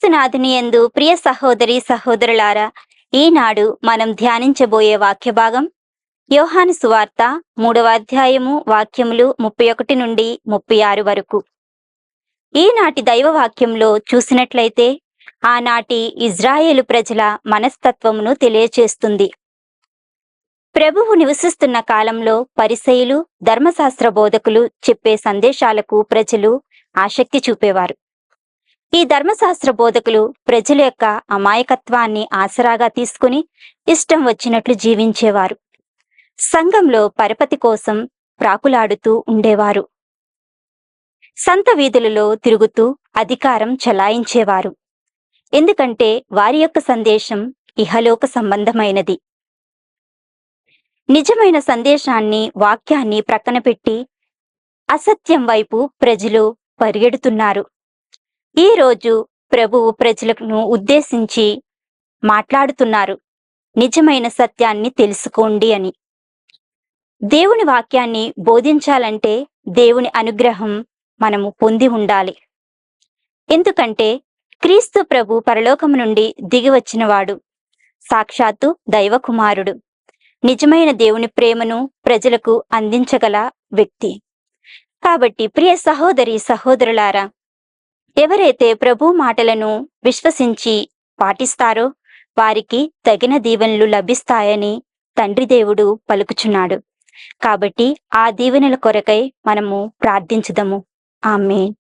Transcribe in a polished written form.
క్రీస్తునాథుని యందు ప్రియ సహోదరి సహోదరులారా, ఈనాడు మనం ధ్యానించబోయే వాక్య భాగం యోహాను సువార్త 3వ అధ్యాయము వాక్యములు 31 నుండి 36 వరకు. ఈనాటి దైవ వాక్యంలో చూసినట్లయితే ఆనాటి ఇజ్రాయేలు ప్రజల మనస్తత్వమును తెలియచేస్తుంది. ప్రభువు నివసిస్తున్న కాలంలో పరిసయ్యులు, ధర్మశాస్త్ర బోధకులు చెప్పే సందేశాలకు ప్రజలు ఆసక్తి చూపేవారు. ఈ ధర్మశాస్త్ర బోధకులు ప్రజల యొక్క అమాయకత్వాన్ని ఆసరాగా తీసుకుని ఇష్టం వచ్చినట్లు జీవించేవారు. సంఘంలో పరపతి కోసం ప్రాకులాడుతూ ఉండేవారు. సంత వీధులలో తిరుగుతూ అధికారం చలాయించేవారు. ఎందుకంటే వారి యొక్క సందేశం ఇహలోక సంబంధమైనది. నిజమైన సందేశాన్ని, వాక్యాన్ని ప్రక్కన పెట్టి అసత్యం వైపు ప్రజలు పరిగెడుతున్నారు. ఈ రోజు ప్రభువు ప్రజలను ఉద్దేశించి మాట్లాడుతున్నారు. నిజమైన సత్యాన్ని తెలుసుకోండి అని. దేవుని వాక్యాన్ని బోధించాలంటే దేవుని అనుగ్రహం మనము పొంది ఉండాలి. ఎందుకంటే క్రీస్తు ప్రభు పరలోకము నుండి దిగి వచ్చినవాడు, సాక్షాత్తు దైవ కుమారుడు, నిజమైన దేవుని ప్రేమను ప్రజలకు అందించగల వ్యక్తి. కాబట్టి ప్రియ సహోదరి సహోదరులారా, ఎవరైతే ప్రభు మాటలను విశ్వసించి పాటిస్తారో వారికి తగిన దీవెనలు లభిస్తాయని తండ్రి దేవుడు పలుకుచున్నాడు. కాబట్టి ఆ దీవెనల కొరకై మనము ప్రార్థించుదము. ఆమేన్.